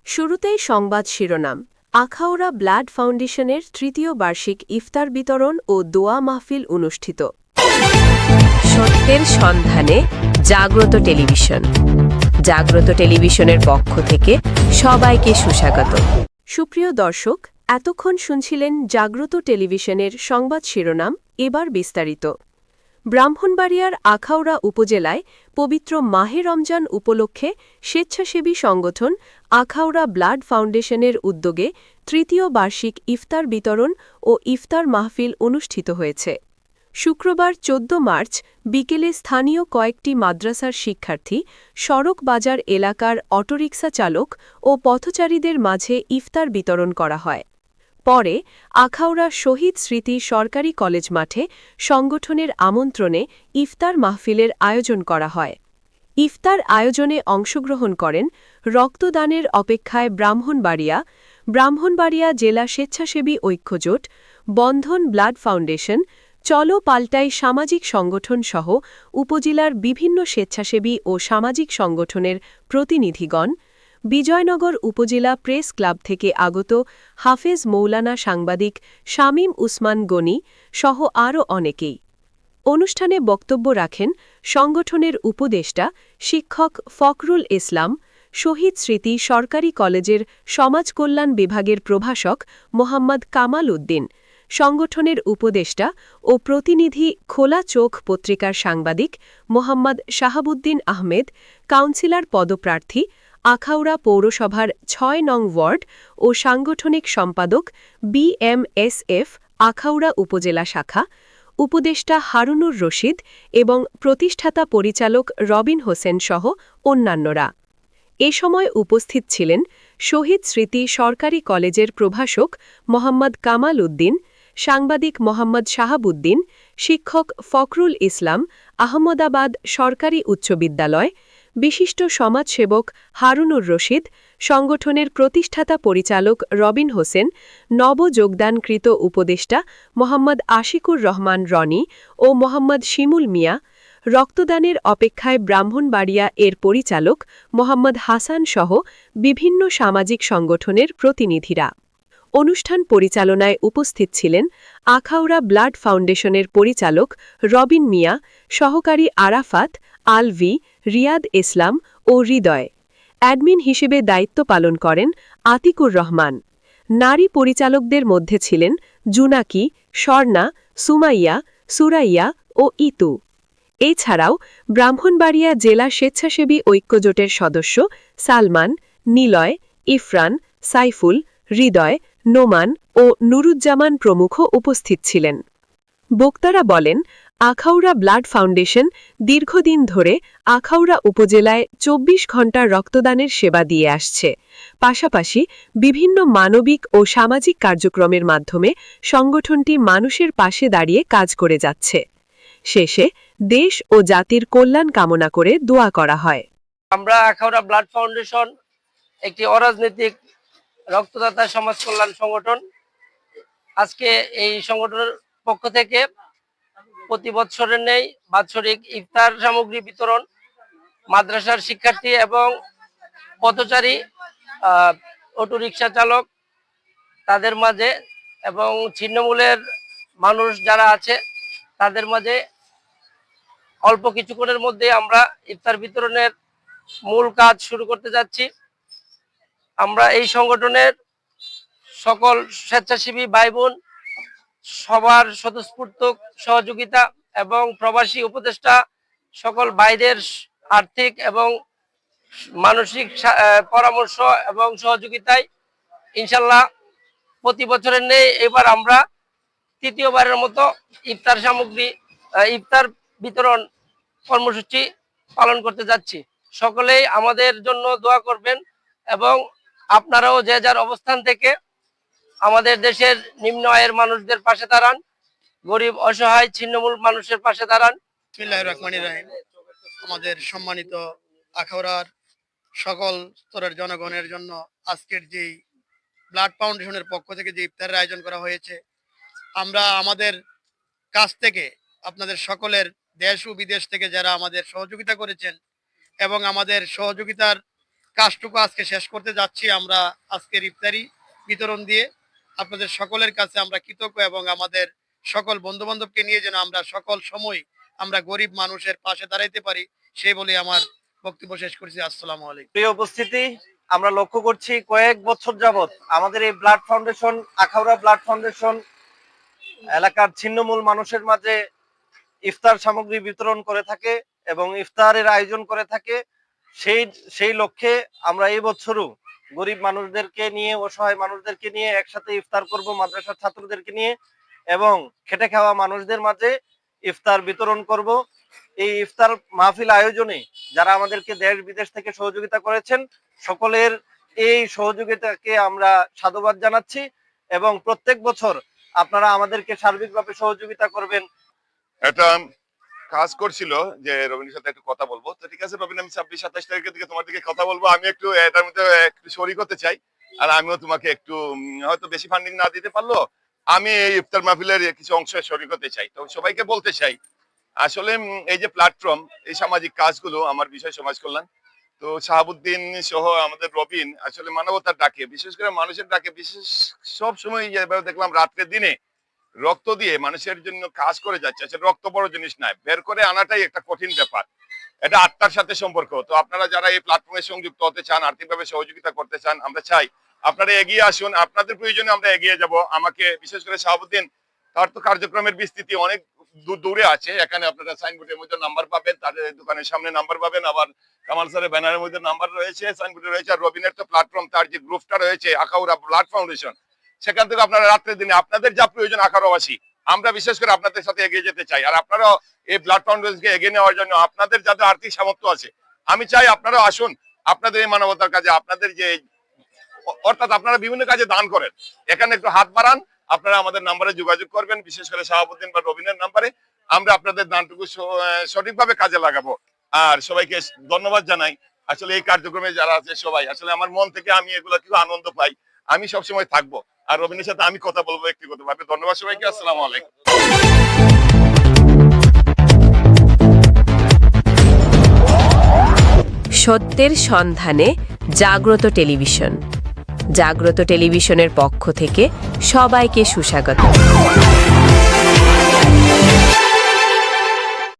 শুরুতেই সংবাদ শিরোনাম। আখাউড়া ব্লাড ফাউন্ডেশনের তৃতীয় বার্ষিক ইফতার বিতরণ ও দোয়া মাহফিল অনুষ্ঠিত। সত্যের সন্ধানে জাগ্রত টেলিভিশন। জাগ্রত টেলিভিশনের পক্ষ থেকে সবাইকে সুস্বাগত। সুপ্রিয় দর্শক, এতক্ষণ শুনছিলেন জাগ্রত টেলিভিশনের সংবাদ শিরোনাম। এবার বিস্তারিত। ব্রাহ্মণবাড়িয়ার আখাউড়া উপজেলায় পবিত্র মাহে রমজান উপলক্ষে স্বেচ্ছাসেবী সংগঠন আখাউড়া ব্লাড ফাউন্ডেশনের উদ্যোগে তৃতীয় বার্ষিক ইফতার বিতরণ ও ইফতার মাহফিল অনুষ্ঠিত হয়েছে। শুক্রবার ১৪ মার্চ বিকেলে স্থানীয় কয়েকটি মাদ্রাসার শিক্ষার্থী, সড়ক বাজার এলাকার অটোরিকশা চালক ও পথচারীদের মাঝে ইফতার বিতরণ করা হয়। পরে আখাউড়া শহীদ স্মৃতি সরকারি কলেজ মাঠে সংগঠনের আমন্ত্রণে ইফতার মাহফিলের আয়োজন করা হয়। ইফতার আয়োজনে অংশগ্রহণ করেন রক্তদানের অপেক্ষায় ব্রাহ্মণবাড়িয়া জেলা স্বেচ্ছাসেবী ঐক্যজোট, বন্ধন ব্লাড ফাউন্ডেশন, চলো পাল্টাই সামাজিক সংগঠন সহ উপজেলার বিভিন্ন স্বেচ্ছাসেবী ও সামাজিক সংগঠনের প্রতিনিধিগণ, বিজয়নগর উপজেলা প্রেস ক্লাব থেকে আগত হাফেজ মৌলানা সাংবাদিক শামীম উসমান গনি সহ আরও অনেকেই। অনুষ্ঠানে বক্তব্য রাখেন সংগঠনের উপদেষ্টা শিক্ষক ফখরুল ইসলাম, শহীদ স্মৃতি সরকারি কলেজের সমাজকল্যাণ বিভাগের প্রভাষক মোহাম্মদ কামাল উদ্দিন, সংগঠনের উপদেষ্টা ও প্রতিনিধি খোলা চোখ পত্রিকার সাংবাদিক মোহাম্মদ শাহাবুদ্দিন আহমেদ, কাউন্সিলর পদপ্রার্থী আখাউড়া পৌরসভার ৬ নং ওয়ার্ড ও সাংগঠনিক সম্পাদক বিএমএসএফ আখাউড়া উপজেলা শাখা, উপদেষ্টা হারুনুর রশিদ এবং প্রতিষ্ঠাতা পরিচালক রবিন হোসেন সহ অন্যান্যরা। এ সময় উপস্থিত ছিলেন শহীদ স্মৃতি সরকারি কলেজের প্রভাষক মোহাম্মদ কামাল উদ্দিন, সাংবাদিক মোহাম্মদ শাহাবুদ্দিন, শিক্ষক ফখরুল ইসলাম, আহমদাবাদ সরকারি উচ্চ বিদ্যালয়, বিশিষ্ট সমাজসেবক হারুনুর রশিদ, সংগঠনের প্রতিষ্ঠাতা পরিচালক রবিন হোসেন, নবযোগদানকৃত উপদেষ্টা মোহাম্মদ আশিকুর রহমান রনি ও মোহাম্মদ শিমুল মিয়া, রক্তদানের অপেক্ষায় ব্রাহ্মণবাড়িয়া এর পরিচালক মোহাম্মদ হাসান সহ বিভিন্ন সামাজিক সংগঠনের প্রতিনিধিরা। অনুষ্ঠান পরিচালনায় উপস্থিত ছিলেন আখাউড়া ব্লাড ফাউন্ডেশনের পরিচালক রবিন মিয়া, সহকারী আরাফাত, আলভি, রিয়াদ ইসলাম ও হৃদয়। অ্যাডমিন হিসেবে দায়িত্ব পালন করেন আতিকুর রহমান। নারী পরিচালকদের মধ্যে ছিলেন জুনাকি, স্বর্ণা, সুমাইয়া, সুরাইয়া ও ইতু। এছাড়াও ব্রাহ্মণবাড়িয়া জেলা স্বেচ্ছাসেবী ঐক্যজোটের সদস্য সালমান, নিলয়, ইফরান, সাইফুল, হৃদয়, নোমান ও নুরুজ্জামান প্রমুখ উপস্থিত ছিলেন। বক্তারা বলেন, আখাউড়া ব্লাড ফাউন্ডেশন দীর্ঘদিন ধরে আখাউড়া উপজেলায় ২৪ ঘণ্টা রক্তদানের সেবা দিয়ে আসছে। পাশাপাশি বিভিন্ন মানবিক ও সামাজিক কার্যক্রমের মাধ্যমে সংগঠনটি মানুষের পাশে দাঁড়িয়ে কাজ করে যাচ্ছে। শেষে দেশ ও জাতির কল্যাণ কামনা করে দোয়া করা হয়। আমরা আখাউড়া ব্লাড ফাউন্ডেশন একটি অরাজনৈতিক রক্তদাতা সমাজ কল্যাণ সংগঠন। আজকে এই সংগঠনের পক্ষ থেকে প্রতি বছরের নেই বাৎসরিক ইফতার সামগ্রী বিতরণ মাদ্রাসার শিক্ষার্থী এবং পথচারী, অটোরিকশা চালক তাদের মাঝে এবং ছিন্নমূলের মানুষ যারা আছে তাদের মাঝে অল্প কিছুক্ষণের মধ্যে আমরা ইফতার বিতরণের মূল কাজ শুরু করতে যাচ্ছি। আমরা এই সংগঠনের সকল স্বেচ্ছাসেবী ভাই বোন সবার স্বতঃস্ফূর্ত সহযোগিতা এবং প্রবাসী উপদেষ্টা সকল ভাইদের আর্থিক এবং মানসিক পরামর্শ এবং সহযোগিতায় ইনশাল্লাহ প্রতি বছরের নেই এবার আমরা তৃতীয়বারের মতো ইফতার বিতরণ কর্মসূচি পালন করতে যাচ্ছি। সকলেই আমাদের জন্য দোয়া করবেন এবং আপনারাও যে যার অবস্থান থেকে আমাদের দেশের নিম্ন আয়ের মানুষদের পাশে দাঁড়ান, গরিব অসহায় ছিন্নমূল মানুষের পাশে দাঁড়ান। বিসমিল্লাহির রহমানির রহিম। আমাদের সম্মানিত আখাউড়ার সকল স্তরের জনগণের জন্য আজকের যে ব্লাড ফাউন্ডেশনের পক্ষ থেকে যে ইফতারের আয়োজন করা হয়েছে, আমরা আমাদের কাছ থেকে আপনাদের সকলের দেশ ও বিদেশ থেকে যারা আমাদের সহযোগিতা করেছেন এবং আমাদের সহযোগিতার কাজটুকু আজকে শেষ করতে যাচ্ছি আমরা আজকের ইফতারি বিতরণ দিয়ে। আপনাদের সকলের কাছে আমরা কৃতজ্ঞ এবং আমাদের সকল বন্ধু বান্ধবকে নিয়ে যেন আমরা সকল সময় আমরা গরিব মানুষের পাশে দাঁড়াইতে পারি, সেই বলে আমার বক্তব্য শেষ করছি। আসসালামু আলাইকুম। প্রিয় উপস্থিতি, আমরা লক্ষ্য করছি কয়েক বছর যাবত আমাদের এই blood foundation, Akhaura blood foundation এলাকার ছিন্নমূল মানুষের মাঝে ইফতার সামগ্রী বিতরণ করে থাকে এবং ইফতারের আয়োজন করে থাকে। সেই লক্ষ্যে আমরা এই বছরও গরিব মানুষদেরকে নিয়ে, অসহায় মানুষদেরকে নিয়ে একসাথে ইফতার করব, মাদ্রাসার ছাত্রদেরকে নিয়ে, এবং খেটে খাওয়া মানুষদের মাঝে ইফতার বিতরণ করব। এই ইফতার মাহফিল আয়োজনে যারা আমাদেরকে দেশ বিদেশ থেকে সহযোগিতা করেছেন, সকলের এই সহযোগিতাকে আমরা সাধুবাদ জানাচ্ছি এবং প্রত্যেক বছর আপনারা আমাদেরকে সার্বিকভাবে সহযোগিতা করবেন। একটা কাজ করছিল যে রবিনের সাথে একটু কথা বলবো, তো ঠিক আছে রবিন, আমি 26-27 তারিখের দিকে তোমার দিকে কথা বলবো। আমি একটু এটার মধ্যে একটু শরিক হতে চাই, আর আমিও তোমাকে একটু হয়তো বেশি ফান্ডিং না দিতে পারলো, আমি এই ইফতার মাহফিলের কিছু অংশে শরিক হতে চাই। তো সবাইকে বলতে চাই, আসলে এই যে প্ল্যাটফর্ম, এই সামাজিক কাজগুলো আমার বিষয় সমাজ কল্যাণ, তো শাহাবুদ্দিন সহ আমাদের রবিন আসলে মানবতার ডাকে, বিশেষ করে মানুষের ডাকে, বিশেষ সব সময় দেখলাম রাত্রে দিনে রক্ত দিয়ে মানুষের জন্য কাজ করে যাচ্ছে। আসলে রক্ত বড় জিনিস নয়, বের করে আনাটাই একটা কঠিন ব্যাপার, এটা আত্মার সাথে সম্পর্ক। তো আপনারা যারা এই প্ল্যাটফর্মে সংযুক্ত হতে চান, আর্থিকভাবে সহযোগিতা করতে চান, আমরা চাই আপনারা এগিয়ে আসুন। আপনাদের প্রয়োজনে আমরা এগিয়ে যাব। আমাকে বিশেষ করে শাহাবুদ্দিন, তার তো কার্যক্রমের বিস্তৃতি অনেক দূরে আছে, এখানে আপনারা সাইনবোর্ডের মধ্যে নাম্বার পাবেন, তাদের দোকানের সামনে নাম্বার পাবেন, আবার কামাল স্যারের ব্যানারের মধ্যে নাম্বার রয়েছে, সাইনবোর্ডে রয়েছে। আর রবিনের তো প্ল্যাটফর্ম, তার যে গ্রুপটা রয়েছে আখাউড়া ব্লাড ফাউন্ডেশন, সেখান থেকে আপনারা রাত্রে দিনে আপনাদের যা প্রয়োজন আখাউড়াবাসী, আমরা বিশেষ করে আপনাদের সাথে এগিয়ে যেতে চাই। আর আপনারাও এই ব্লাড ফাউন্ডেশনকে এগিয়ে নেওয়ার জন্য আপনাদের যাদের আর্থিক সামর্থ্য আছে, আমি চাই আপনারাও আসুন। আপনাদের এই মানবতার কাজে, আপনাদের যে অর্থাৎ আপনারা বিভিন্ন কাজে দান করেন, এখানে একটু হাত বাড়ান। আপনারা আমাদের নাম্বারে যোগাযোগ করবেন, বিশেষ করে শাহাবুদ্দিন বা রবিনের নাম্বারে। আমরা আপনাদের দানটুকু সঠিকভাবে কাজে লাগাবো। আর সবাইকে ধন্যবাদ জানাই। আসলে এই কার্যক্রমে যারা আছে সবাই, আসলে আমার মন থেকে আমি এগুলো কি আনন্দ পাই, আমি সবসময় থাকবো। আর রবিনের সাথে আমি কথা বলবো ব্যক্তিগতভাবে। ধন্যবাদ সবাইকে, আসসালামু আলাইকুম। সত্যের সন্ধানে জাগ্রত টেলিভিশন। জাগ্রত টেলিভিশনের পক্ষ থেকে সবাইকে সুস্বাগত।